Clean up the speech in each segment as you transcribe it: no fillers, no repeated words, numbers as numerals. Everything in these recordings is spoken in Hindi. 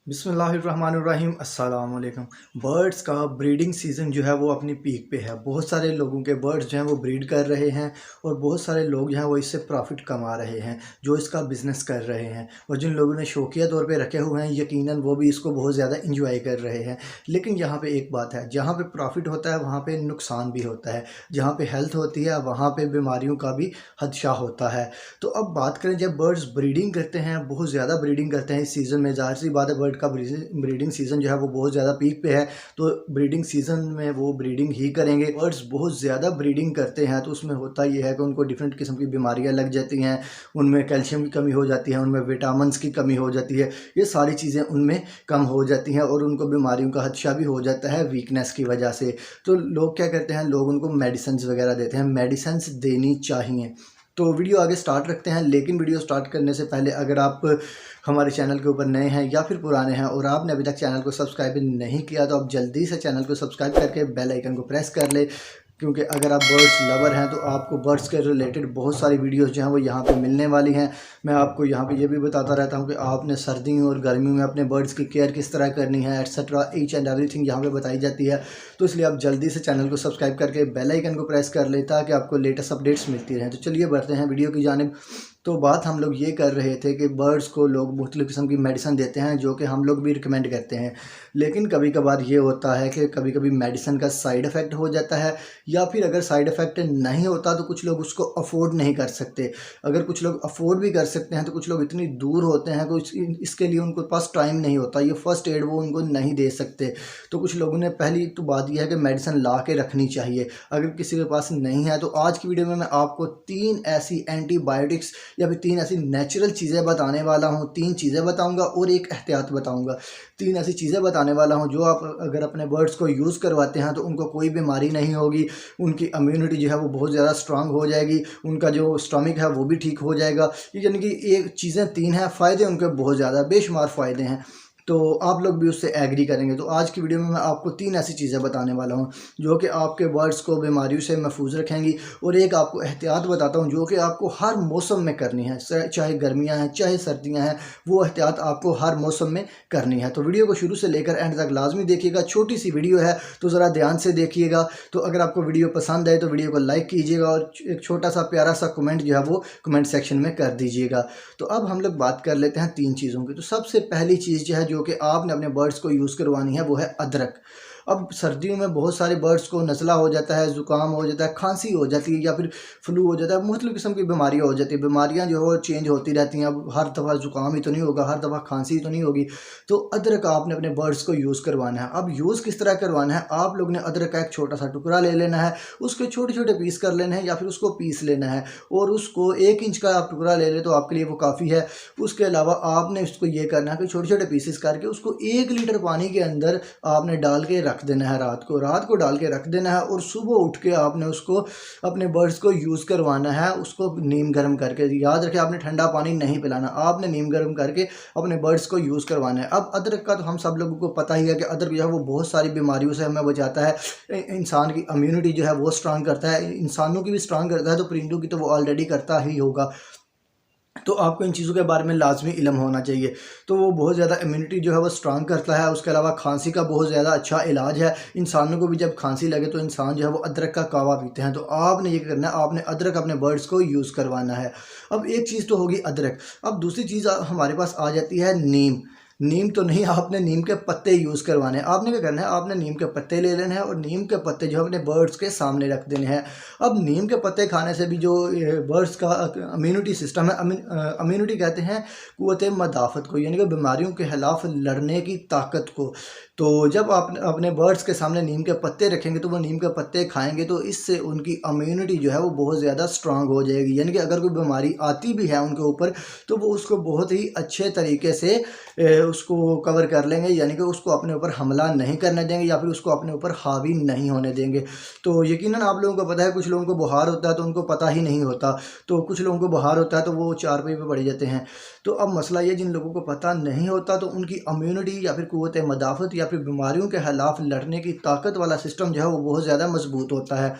बिस्मिल्लाहिर्रहमानिर्रहीम अस्सलाम वालेकुम। बर्ड्स का ब्रीडिंग सीज़न जो है वो अपनी पीक पे है। बहुत सारे लोगों के बर्ड्स जो हैं वो ब्रीड कर रहे हैं और बहुत सारे लोग जो हैं वो इससे प्रॉफिट कमा रहे हैं, जो इसका बिज़नेस कर रहे हैं। और जिन लोगों ने शौकिया तौर पे रखे हुए हैं यकीनन वो भी इसको बहुत ज़्यादा इंजॉय कर रहे हैं। लेकिन यहाँ पे एक बात है, जहाँ पे प्रॉफिट होता है वहाँ पे नुकसान भी होता है, जहाँ पे हेल्थ होती है वहाँ पे बीमारियों का भी खदशा होता है। तो अब बात करें, जब बर्ड्स ब्रीडिंग करते हैं, बहुत ज़्यादा ब्रीडिंग करते हैं इस सीज़न में, ज़ाहिर सी बात है बर्ड का ब्रीडिंग सीज़न जो है वो बहुत ज़्यादा पीक पे है, तो ब्रीडिंग सीज़न में वो ब्रीडिंग ही करेंगे। बर्ड्स बहुत ज़्यादा ब्रीडिंग करते हैं तो उसमें होता ये है कि उनको डिफरेंट किस्म की बीमारियां लग जाती हैं, उनमें कैल्शियम की कमी हो जाती है, उनमें विटामिन्स की कमी हो जाती है, ये सारी चीज़ें उनमें कम हो जाती हैं और उनको बीमारियों का खदशा भी हो जाता है वीकनेस की वजह से। तो लोग क्या करते हैं, लोग उनको मेडिसिन वगैरह देते हैं, मेडिसिन देनी चाहिए। तो वीडियो आगे स्टार्ट रखते हैं, लेकिन वीडियो स्टार्ट करने से पहले अगर आप हमारे चैनल के ऊपर नए हैं या फिर पुराने हैं और आपने अभी तक चैनल को सब्सक्राइब नहीं किया तो आप जल्दी से चैनल को सब्सक्राइब करके बेल आइकन को प्रेस कर ले, क्योंकि अगर आप बर्ड्स लवर हैं तो आपको बर्ड्स के रिलेटेड बहुत सारी वीडियोस जो हैं वो यहाँ पे मिलने वाली हैं। मैं आपको यहाँ पे ये भी बताता रहता हूँ कि आपने सर्दियों और गर्मियों में अपने बर्ड्स की केयर किस तरह करनी है, एट्सेट्रा, ईच एंड एवरीथिंग यहाँ पे बताई जाती है। तो इसलिए आप जल्दी से चैनल को सब्सक्राइब करके बेल आइकन को प्रेस कर ले ताकि आपको लेटेस्ट अपडेट्स मिलती रहें। तो चलिए बढ़ते हैं वीडियो की जानिब। तो बात हम लोग ये कर रहे थे कि बर्ड्स को लोग मुख्तलिफ़ किस्म की मेडिसिन देते हैं जो कि हम लोग भी रिकमेंड करते हैं, लेकिन कभी कभार ये होता है कि कभी कभी मेडिसिन का साइड इफ़ेक्ट हो जाता है, या फिर अगर साइड इफ़ेक्ट नहीं होता तो कुछ लोग उसको अफोर्ड नहीं कर सकते। अगर कुछ लोग अफोर्ड भी कर सकते हैं तो कुछ लोग इतनी दूर होते हैं कि इसके लिए उनके पास टाइम नहीं होता, ये फ़र्स्ट एड वो उनको नहीं दे सकते। तो कुछ लोगों ने, पहली तो बात यह है कि मेडिसिन ला के रखनी चाहिए। अगर किसी के पास नहीं है तो आज की वीडियो में मैं आपको 3 ऐसी एंटीबायोटिक्स या फिर 3 ऐसी नेचुरल चीज़ें बताने वाला हूँ। 3 चीज़ें बताऊँगा और एक एहतियात बताऊँगा। 3 ऐसी चीज़ें बताने वाला हूँ जो आप अगर अपने बर्ड्स को यूज़ करवाते हैं तो उनको कोई बीमारी नहीं होगी, उनकी इम्यूनिटी जो है वो बहुत ज़्यादा स्ट्रांग हो जाएगी, उनका जो स्टमक है वो भी ठीक हो जाएगा। ये यानी कि ये चीज़ें 3 हैं, फ़ायदे उनके बहुत ज़्यादा बेशुमार फ़ायदे हैं, तो आप लोग भी उससे एग्री करेंगे। तो आज की वीडियो में मैं आपको 3 ऐसी चीज़ें बताने वाला हूँ जो कि आपके बर्ड्स को बीमारियों से महफूज रखेंगी, और एक आपको एहतियात बताता हूँ जो कि आपको हर मौसम में करनी है, चाहे गर्मियाँ हैं चाहे सर्दियाँ हैं, वो एहतियात आपको हर मौसम में करनी है। तो वीडियो को शुरू से लेकर एंड तक लाजमी देखिएगा। छोटी सी वीडियो है तो ज़रा ध्यान से देखिएगा। तो अगर आपको वीडियो पसंद आए तो वीडियो को लाइक कीजिएगा और एक छोटा सा प्यारा सा कमेंट जो है वो कमेंट सेक्शन में कर दीजिएगा। तो अब हम लोग बात कर लेते हैं 3 चीज़ों की। तो सबसे पहली चीज़ जो है जो कि आपने अपने बर्ड्स को यूज़ करवानी है वो है अदरक। अब सर्दियों में बहुत सारे बर्ड्स को नज़ला हो जाता है, ज़ुकाम हो जाता है, खांसी हो जाती है या फिर फ्लू हो जाता है, मुख्तलिफ़ किस्म की बीमारियाँ हो जाती है। बीमारियाँ जो है चेंज होती रहती हैं। अब हर दफ़ा ज़ुकाम ही तो नहीं होगा, हर दफ़ा खांसी ही तो नहीं होगी। तो अदरक आपने अपने बर्ड्स को यूज़ करवाना है। अब यूज़ किस तरह करवाना है, आप लोग ने अदरक का एक छोटा सा टुकड़ा ले लेना है, उसके छोटे छोटे पीस कर लेना है या फिर उसको पीस लेना है, और उसको 1 इंच का आप टुकड़ा ले लें तो आपके लिए वो काफ़ी है। उसके अलावा आपने उसको ये करना है कि छोटे छोटे पीसेस करके उसको 1 लीटर पानी के अंदर आपने डाल के रख देना है, रात को डाल के रख देना है, और सुबह उठ के आपने उसको अपने बर्ड्स को यूज़ करवाना है। उसको नीम गर्म करके, याद रखें आपने ठंडा पानी नहीं पिलाना, आपने नीम गर्म करके अपने बर्ड्स को यूज़ करवाना है। अब अदरक का तो हम सब लोगों को पता ही है कि अदरक जो है वो बहुत सारी बीमारियों से हमें बचाता है, इंसान की इम्यूनिटी जो है वो स्ट्रांग करता है, इंसानों की भी स्ट्रांग करता है, तो परिंदों की तो वो ऑलरेडी करता ही होगा। तो आपको इन चीज़ों के बारे में लाजमी इल्म होना चाहिए। तो वो बहुत ज़्यादा इम्यूनिटी जो है वो स्ट्रांग करता है। उसके अलावा खांसी का बहुत ज़्यादा अच्छा इलाज है। इंसानों को भी जब खांसी लगे तो इंसान जो है वो अदरक का कावा पीते हैं। तो आपने ये करना है, आपने अदरक अपने बर्ड्स को यूज़ करवाना है। अब एक चीज़ तो होगी अदरक। अब दूसरी चीज़ हमारे पास आ जाती है नीम। नीम तो नहीं, आपने नीम के पत्ते यूज़ करवाने हैं। आपने क्या करना है, आपने नीम के पत्ते ले लेने हैं और नीम के पत्ते जो है अपने बर्ड्स के सामने रख देने हैं। अब नीम के पत्ते खाने से भी जो बर्ड्स का इम्यूनिटी सिस्टम है, इम्यूनिटी कहते हैं कुव्वत मदाफ़त को, यानी कि बीमारियों के खिलाफ लड़ने की ताकत को। तो जब आप अपने बर्ड्स के सामने नीम के पत्ते रखेंगे तो वो नीम के पत्ते खाएंगे तो इससे उनकी इम्यूनिटी जो है वो बहुत ज़्यादा स्ट्रांग हो जाएगी। यानी कि अगर कोई बीमारी आती भी है उनके ऊपर तो वो उसको बहुत ही अच्छे तरीके से उसको कवर कर लेंगे, यानी कि उसको अपने ऊपर हमला नहीं करने देंगे या फिर उसको अपने ऊपर हावी नहीं होने देंगे। तो यकीनन आप लोगों को पता है, कुछ लोगों को बुखार होता है तो उनको पता ही नहीं होता, तो कुछ लोगों को बुखार होता है तो वो चारपाई पे पड़ जाते हैं। तो अब मसला ये, जिन लोगों को पता नहीं होता तो उनकी इम्यूनिटी या फिर कुव्वत मदाफ़त या फिर बीमारियों के खिलाफ लड़ने की ताकत वाला सिस्टम जो है वो बहुत ज़्यादा मजबूत होता है।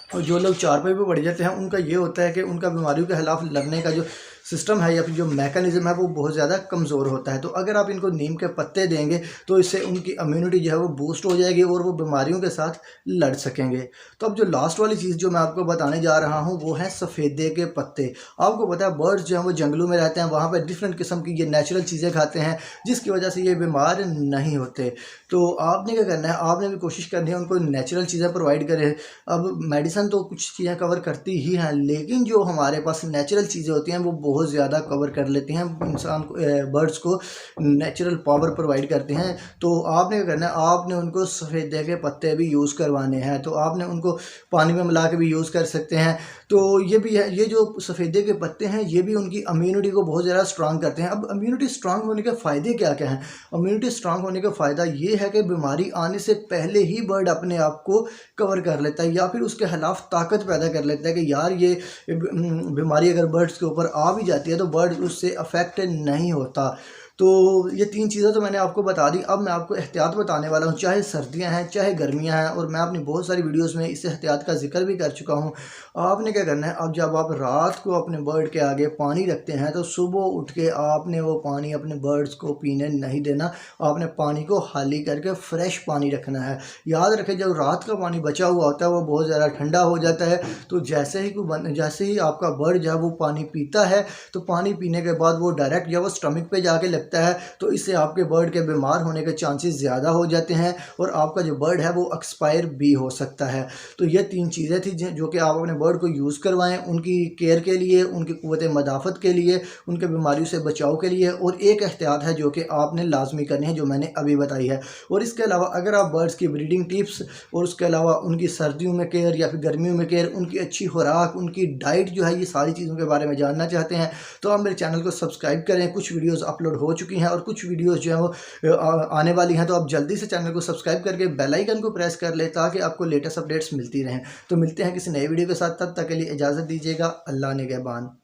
और जो लोग चारपाई पे पड़ जाते हैं उनका ये होता है कि उनका बीमारियों के खिलाफ लड़ने का जो सिस्टम है या फिर जो मैकेनिज़्म है वो बहुत ज़्यादा कमज़ोर होता है। तो अगर आप इनको नीम के पत्ते देंगे तो इससे उनकी इम्यूनिटी जो है वो बूस्ट हो जाएगी और वो बीमारियों के साथ लड़ सकेंगे। तो अब जो लास्ट वाली चीज़ जो मैं आपको बताने जा रहा हूँ वो है सफ़ेदे के पत्ते। आपको पता है बर्ड्स जो हैं वो जंगलों में रहते हैं, वहाँ पर डिफरेंट किस्म की ये नेचुरल चीज़ें खाते हैं जिसकी वजह से ये बीमार नहीं होते। तो आपने क्या करना है, आपने भी कोशिश करनी है उनको नेचुरल चीज़ें प्रोवाइड करें। अब मेडिसन तो कुछ चीज़ें कवर करती ही हैं, लेकिन जो हमारे पास नेचुरल चीज़ें होती हैं वो बहुत ज़्यादा कवर कर लेती हैं, इंसान को बर्ड्स को नेचुरल पावर प्रोवाइड करते हैं। तो आपने क्या करना है, आपने उनको सफ़ेदे के पत्ते भी यूज़ करवाने हैं। तो आपने उनको पानी में मिला के भी यूज़ कर सकते हैं। तो ये भी है, ये जो सफ़ेदे के पत्ते हैं ये भी उनकी इम्यूनिटी को बहुत ज़्यादा स्ट्रांग करते हैं। अब इम्यूनिटी स्ट्रांग होने के फ़ायदे क्या क्या हैं? इम्यूनिटी स्ट्रांग होने का फ़ायदा ये है कि बीमारी आने से पहले ही बर्ड अपने आप को कवर कर लेता है या फिर उसके खिलाफ ताकत पैदा कर लेता है कि यार ये बीमारी अगर बर्ड्स के ऊपर आ भी जाती है तो बर्ड उससे अफेक्ट नहीं होता। तो ये 3 चीज़ें तो मैंने आपको बता दी। अब मैं आपको एहतियात बताने वाला हूँ, चाहे सर्दियाँ हैं चाहे गर्मियाँ हैं, और मैं अपनी बहुत सारी वीडियोज़ में इस एहतियात का जिक्र भी कर चुका हूँ। आपने क्या करना है, अब जब आप रात को अपने बर्ड के आगे पानी रखते हैं तो सुबह उठ के आपने वो पानी अपने बर्ड्स को पीने नहीं देना। आपने पानी को खाली करके फ्रेश पानी रखना है। याद रखें जब रात का पानी बचा हुआ होता है वो बहुत ज़्यादा ठंडा हो जाता है। तो जैसे ही आपका बर्ड जब वो पानी पीता है तो पानी पीने के बाद वो डायरेक्ट जब वो स्टमक पे जाके लगता है तो इससे आपके बर्ड के बीमार होने के चांसेस ज़्यादा हो जाते हैं और आपका जो बर्ड है वो एक्सपायर भी हो सकता है। तो ये 3 चीज़ें थी जो कि आप अपने बर्ड को यूज़ करवाएं उनकी केयर के लिए, उनकी क़ुव्वत मदाफ़त के लिए, उनके बीमारियों से बचाव के लिए। और एक एहतियात है जो कि आपने लाजमी करनी है जो मैंने अभी बताई है। और इसके अलावा अगर आप बर्ड्स की ब्रीडिंग टिप्स और उसके अलावा उनकी सर्दियों में केयर या फिर गर्मियों में केयर, उनकी अच्छी खुराक, उनकी डाइट जो है, ये सारी चीज़ों के बारे में जानना चाहते हैं तो आप मेरे चैनल को सब्सक्राइब करें। कुछ वीडियोज़ अपलोड हो चुकी हैं और कुछ वीडियोज़ जो है वो आने वाली हैं। तो आप जल्दी से चैनल को सब्सक्राइब करके बेल आइकन को प्रेस कर लें ताकि आपको लेटेस्ट अपडेट्स मिलती रहें। तो मिलते हैं किसी नई वीडियो के साथ, तब तक के लिए इजाज़त दीजिएगा। अल्लाह निगहबान।